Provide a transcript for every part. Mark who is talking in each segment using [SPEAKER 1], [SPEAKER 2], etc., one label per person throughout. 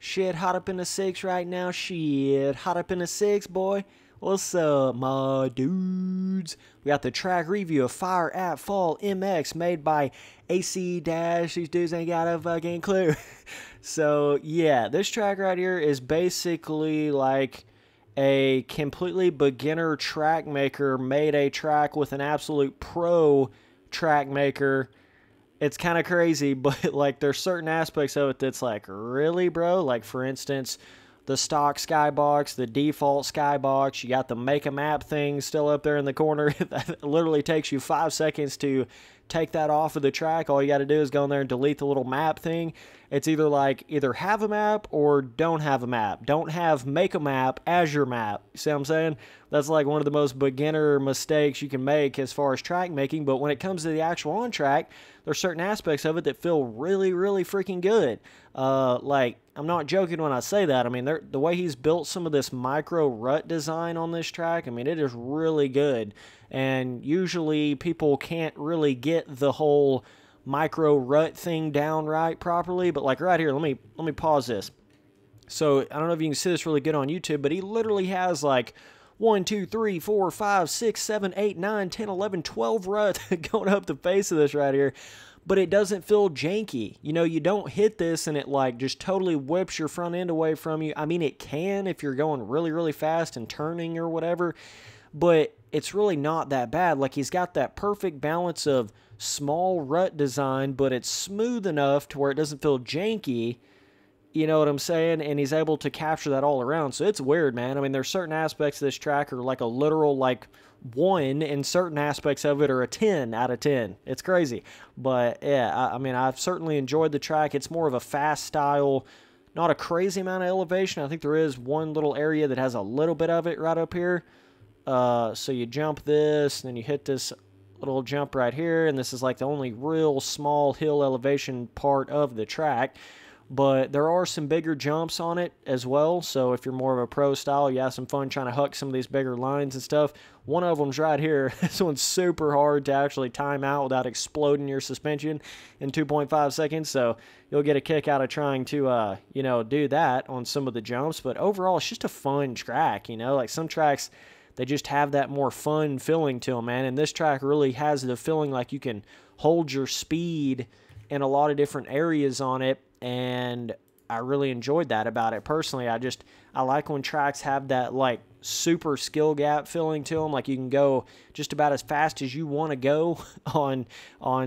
[SPEAKER 1] Shit, hot up in the six right now. Shit, hot up in the six, boy. What's up, my dudes? We got the track review of FireAtFall MX made by AC Dash. These dudes ain't got a fucking clue. So, yeah, this track right here is basically like a completely beginner track maker made a track with an absolute pro track maker. It's kind of crazy, but like there's certain aspects of it that's like, really, bro? Like, for instance, the stock skybox, the default skybox, you got the make a map thing still up there in the corner. That literally takes you 5 seconds to take that off of the track. All you got to do is go in there and delete the little map thing. It's either have a map or don't have a map. Don't have make a map as your map. You see what I'm saying? That's like one of the most beginner mistakes you can make as far as track making. But when it comes to the actual on track, there's certain aspects of it that feel really, really freaking good. Like, I'm not joking when I say that. I mean, the way he's built some of this micro rut design on this track, I mean, it is really good. And usually people can't really get the whole micro rut thing down right properly. But like right here, let me pause this. So I don't know if you can see this really good on YouTube, but he literally has like 1, 2, 3, 4, 5, 6, 7, 8, 9, 10, 11, 12 ruts going up the face of this right here. But it doesn't feel janky. You know, you don't hit this and it like just totally whips your front end away from you. I mean, it can if you're going really, really fast and turning or whatever, but it's really not that bad. Like, he's got that perfect balance of small rut design, but it's smooth enough to where it doesn't feel janky. You know what I'm saying? And he's able to capture that all around. So it's weird, man. I mean, there's certain aspects of this track are like a literal, like, 1, and certain aspects of it are a 10 out of 10. It's crazy. But, yeah, I mean, I've certainly enjoyed the track. It's more of a fast style, not a crazy amount of elevation. I think there is one little area that has a little bit of it right up here. So you jump this, and then you hit this little jump right here, and this is like the only real small hill elevation part of the track. But there are some bigger jumps on it as well, so if you're more of a pro style, you have some fun trying to huck some of these bigger lines and stuff. One of them's right here. This one's super hard to actually time out without exploding your suspension in 2.5 seconds, so you'll get a kick out of trying to, you know, do that on some of the jumps. But overall, it's just a fun track, you know? Like, some tracks, they just have that more fun feeling to them, man, and this track really has the feeling like you can hold your speed in a lot of different areas on it, and I really enjoyed that about it personally. I like when tracks have that like super skill gap feeling to them, like you can go just about as fast as you want to go on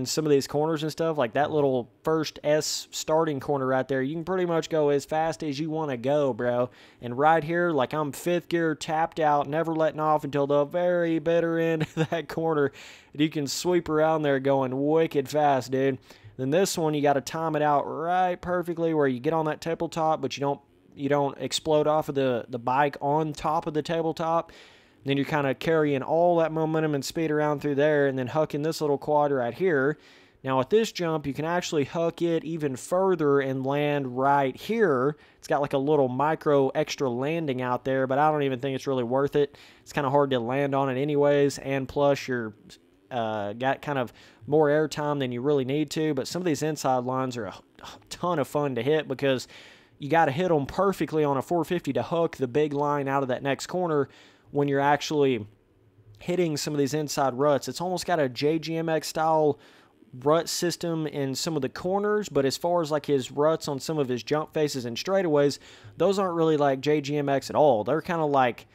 [SPEAKER 1] some of these corners and stuff. Like that little first S starting corner right there, you can pretty much go as fast as you want to go, bro. And right here, like, I'm 5th gear tapped out, never letting off until the very bitter end of that corner, and you can sweep around there going wicked fast, dude. Then this one, you got to time it out right perfectly where you get on that tabletop, but you don't explode off of the bike on top of the tabletop. And then you're kind of carrying all that momentum and speed around through there, and then hucking this little quad right here. Now with this jump, you can actually huck it even further and land right here. It's got like a little micro extra landing out there, but I don't even think it's really worth it. It's kind of hard to land on it anyways, and plus you're got kind of more air time than you really need to. But some of these inside lines are a ton of fun to hit because you got to hit them perfectly on a 450 to hook the big line out of that next corner when you're actually hitting some of these inside ruts. It's almost got a JGMX style rut system in some of the corners, but as far as like his ruts on some of his jump faces and straightaways, those aren't really like JGMX at all. They're kind of like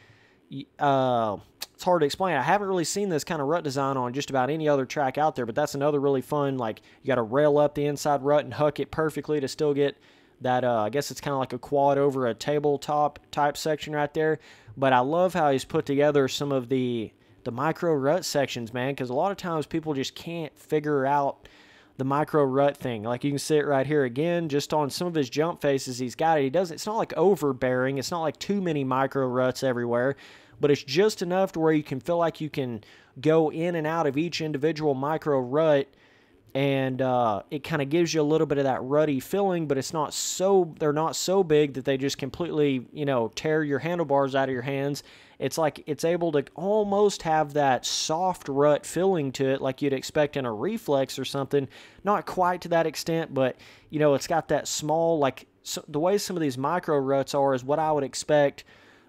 [SPEAKER 1] it's hard to explain. I haven't really seen this kind of rut design on just about any other track out there, but that's another really fun, like, you got to rail up the inside rut and huck it perfectly to still get that, I guess it's kind of like a quad over a tabletop type section right there. But I love how he's put together some of the micro rut sections, man, because a lot of times people just can't figure out the micro rut thing. Like, you can see it right here again, just on some of his jump faces he's got it. It's not like overbearing. It's not like too many micro ruts everywhere, but it's just enough to where you can feel like you can go in and out of each individual micro rut, and it kind of gives you a little bit of that rutty feeling, but they're not so big that they just completely, you know, tear your handlebars out of your hands. It's like it's able to almost have that soft rut feeling to it, like you'd expect in a reflex or something. Not quite to that extent, but, you know, it's got that small, like, the way some of these micro ruts are is what I would expect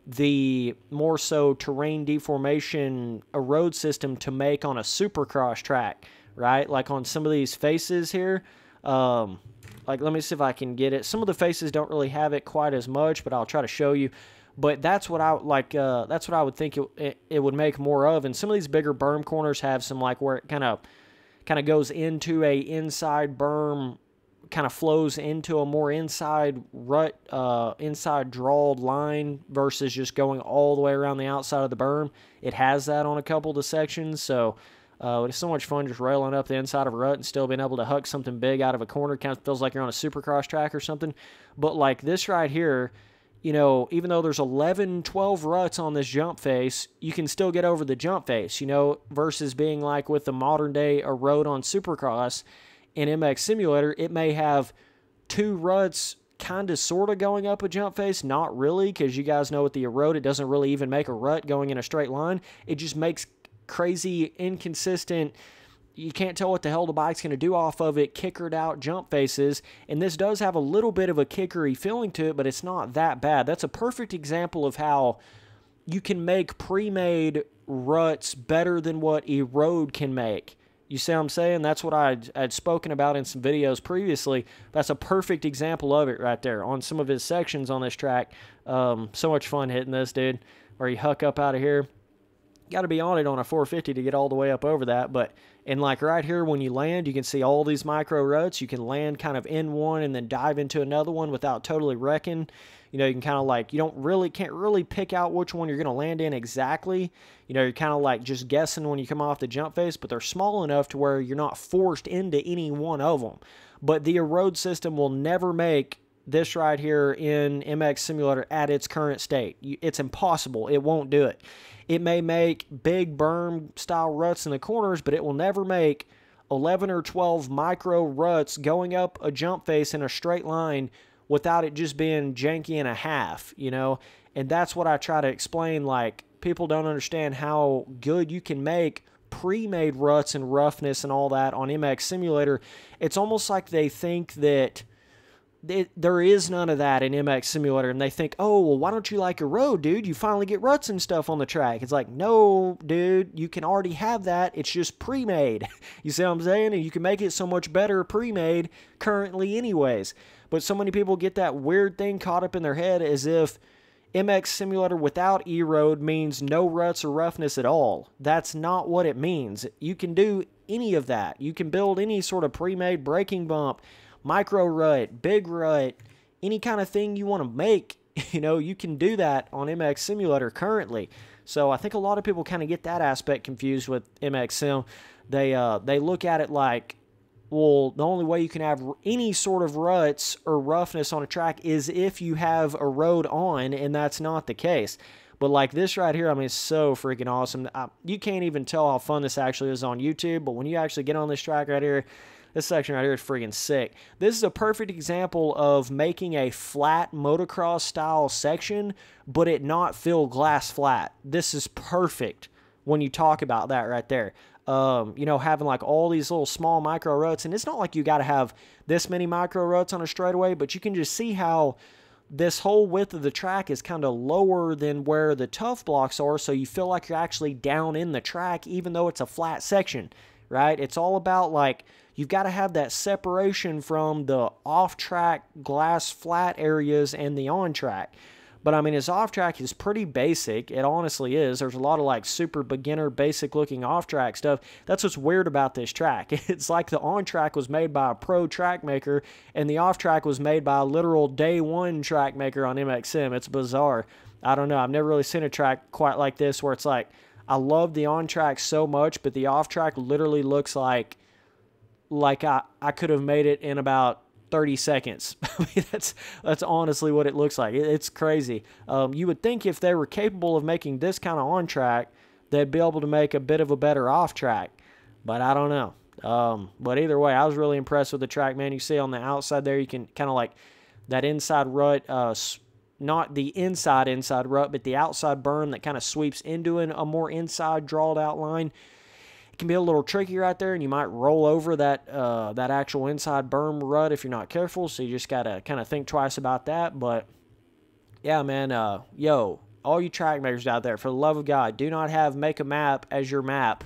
[SPEAKER 1] the more so terrain deformation a road system to make on a supercross track, right? Like on some of these faces here, like let me see if I can get it. Some of the faces don't really have it quite as much, but I'll try to show you. But that's what I like. That's what I would think it would make more of. And some of these bigger berm corners have some like where it kind of goes into a inside berm, kind of flows into a more inside rut, inside drawled line versus just going all the way around the outside of the berm. It has that on a couple of the sections, so it's so much fun just railing up the inside of a rut and still being able to huck something big out of a corner. Kind of feels like you're on a supercross track or something. But like this right here, you know, even though there's 11, 12 ruts on this jump face, you can still get over the jump face, you know, versus being like with the modern day a road on supercross. In MX Simulator, it may have 2 ruts kind of sort of going up a jump face. Not really, because you guys know with the erode, it doesn't really even make a rut going in a straight line. It just makes crazy, inconsistent, you can't tell what the hell the bike's going to do off of it, kickered out jump faces. And this does have a little bit of a kickery feeling to it, but it's not that bad. That's a perfect example of how you can make pre-made ruts better than what erode can make. You see what I'm saying? That's what I'd spoken about in some videos previously. That's a perfect example of it right there on some of his sections on this track. So much fun hitting this, dude. Where you huck up out of here. Got to be on it on a 450 to get all the way up over that. But and like right here when you land, you can see all these micro ruts. You can land kind of in one and then dive into another one without totally wrecking. You know, you can kind of like, can't really pick out which one you're going to land in exactly. You know, you're kind of like just guessing when you come off the jump face, but they're small enough to where you're not forced into any one of them. But the erode system will never make this right here in MX Simulator at its current state. It's impossible. It won't do it. It may make big berm style ruts in the corners, but it will never make 11 or 12 micro ruts going up a jump face in a straight line without it just being janky and a half, you know? And that's what I try to explain. Like, people don't understand how good you can make pre-made ruts and roughness and all that on MX Simulator. It's almost like they think that there is none of that in MX Simulator, and they think, oh, well, why don't you like a road, dude? You finally get ruts and stuff on the track. It's like, no, dude, you can already have that. It's just pre-made. You see what I'm saying? And you can make it so much better pre-made currently anyways. But so many people get that weird thing caught up in their head as if MX Simulator without erode means no ruts or roughness at all. That's not what it means. You can do any of that. You can build any sort of pre-made braking bump, micro rut, big rut, any kind of thing you want to make. You know, you can do that on MX Simulator currently. So I think a lot of people kind of get that aspect confused with MX Sim. They look at it like, well, the only way you can have any sort of ruts or roughness on a track is if you have a road on, and that's not the case. But like this right here, I mean, it's so freaking awesome. You can't even tell how fun this actually is on YouTube, but when you actually get on this track right here, this section right here is freaking sick. This is a perfect example of making a flat motocross style section, but it not feel glass flat. This is perfect when you talk about that right there. You know, having like all these little small micro ruts, and it's not like you got to have this many micro ruts on a straightaway, but you can just see how this whole width of the track is kind of lower than where the tough blocks are, so you feel like you're actually down in the track even though it's a flat section, right? It's all about like, you've got to have that separation from the off-track glass flat areas and the on-track. But I mean, his off-track is pretty basic. It honestly is. There's a lot of like super beginner, basic-looking off-track stuff. That's what's weird about this track. It's like the on-track was made by a pro track maker, and the off-track was made by a literal day one track maker on MX Sim. It's bizarre. I don't know. I've never really seen a track quite like this where it's like, I love the on-track so much, but the off-track literally looks like I could have made it in about 30 seconds. I mean, that's honestly what it looks like. It's crazy. You would think if they were capable of making this kind of on track, they'd be able to make a bit of a better off track, but I don't know. But either way, I was really impressed with the track, man. You see on the outside there, you can kind of like that inside rut, not the inside rut, but the outside berm that kind of sweeps into a more inside drawed out line. It can be a little tricky right there, and you might roll over that that actual inside berm rut if you're not careful. So you just gotta kind of think twice about that. But yeah, man, yo, all you track makers out there, for the love of God, do not have make a map as your map.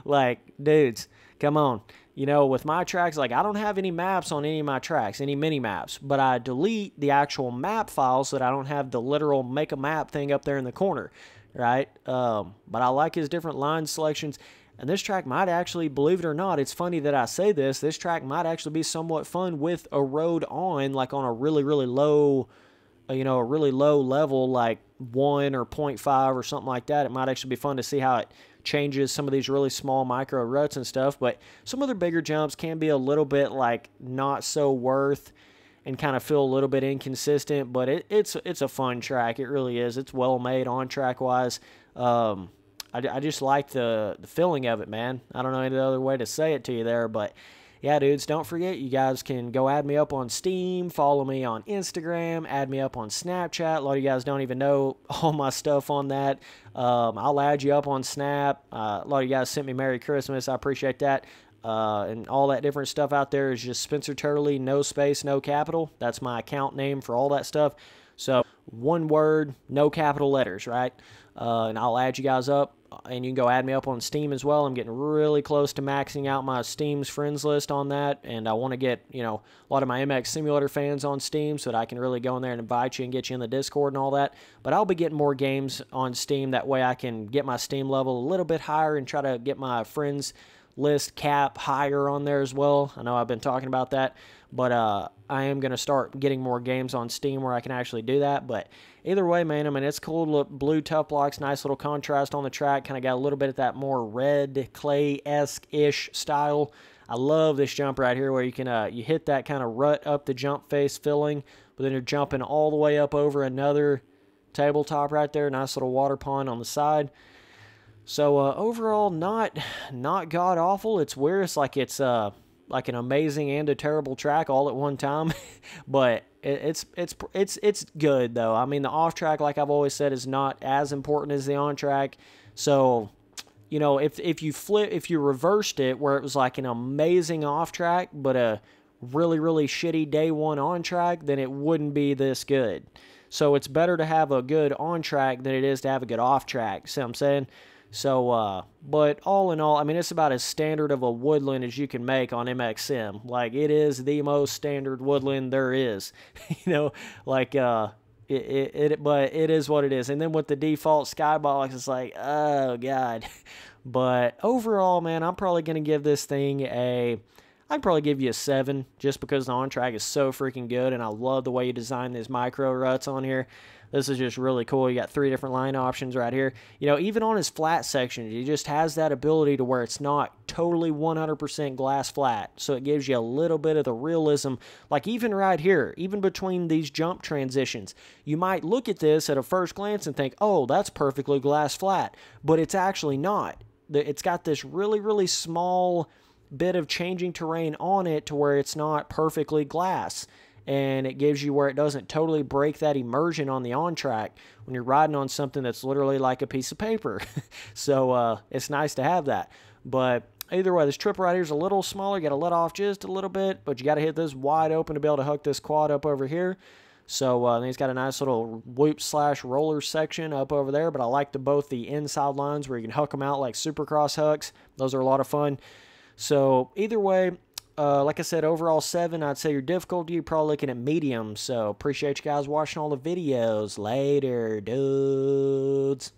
[SPEAKER 1] Like, dudes, come on. You know, with my tracks, like, I don't have any maps on any of my tracks, any mini maps, but I delete the actual map files so that I don't have the literal make a map thing up there in the corner, right? But I like his different line selections, and this track might actually, believe it or not, it's funny that I say this track might actually be somewhat fun with a road on, like on a really, really low, you know, a really low level, like 1 or 0.5 or something like that. It might actually be fun to see how it changes some of these really small micro ruts and stuff. But some other bigger jumps can be a little bit like not so worth and kind of feel a little bit inconsistent. But it's a fun track. It really is. It's well made on track wise. I just like the feeling of it, man. I don't know any other way to say it to you there, but yeah, dudes, don't forget, you guys can go add me up on Steam, follow me on Instagram, add me up on Snapchat. A lot of you guys don't even know all my stuff on that. I'll add you up on Snap. A lot of you guys sent me Merry Christmas. I appreciate that. And all that different stuff out there is just Spencer Turley, no space, no capital. That's my account name for all that stuff. So, one word, no capital letters, right? And I'll add you guys up. And you can go add me up on Steam as well. I'm getting really close to maxing out my Steam's friends list on that. And I want to get, you know, a lot of my MX Simulator fans on Steam so that I can really go in there and invite you and get you in the Discord and all that. But I'll be getting more games on Steam. That way I can get my Steam level a little bit higher and try to get my friends list cap higher on there as well. I know I've been talking about that. But I am going to start getting more games on Steam where I can actually do that. But either way, man, I mean, it's cool to look. Blue tough blocks, nice little contrast on the track. Kind of got a little bit of that more red clay-esque-ish style. I love this jump right here where you can you hit that kind of rut up the jump face filling, but then you're jumping all the way up over another tabletop right there. Nice little water pond on the side. So overall, not god-awful. It's weird. It's like an amazing and a terrible track all at one time, but it's good though. I mean, the off track, like I've always said, is not as important as the on track. So, you know, if you reversed it where it was like an amazing off track but a really, really shitty day one on track, then it wouldn't be this good. So it's better to have a good on track than it is to have a good off track. See what I'm saying? So, but all in all, I mean, it's about as standard of a woodland as you can make on MX Sim. Like, it is the most standard woodland there is. You know, like, but it is what it is. And then with the default skybox, it's like, oh, God. But overall, man, I'm probably going to give this thing I'd probably give you a 7 just because the on-track is so freaking good, and I love the way you design these micro ruts on here. This is just really cool. You got 3 different line options right here. You know, even on his flat section, he just has that ability to where it's not totally 100% glass flat. So it gives you a little bit of the realism. Like even right here, even between these jump transitions, you might look at this at a first glance and think, oh, that's perfectly glass flat. But it's actually not. It's got this really, really small bit of changing terrain on it to where it's not perfectly glass. And it gives you where it doesn't totally break that immersion on the on-track when you're riding on something that's literally like a piece of paper. So it's nice to have that. But either way, this trip right here is a little smaller. You got to let off just a little bit, but you got to hit this wide open to be able to hook this quad up over here. So then he's got a nice little whoop/roller section up over there. But I like both the inside lines where you can hook them out like Supercross hooks. Those are a lot of fun. So either way, like I said, overall 7. I'd say your difficulty, you're probably looking at medium. So appreciate you guys watching all the videos. Later, dudes.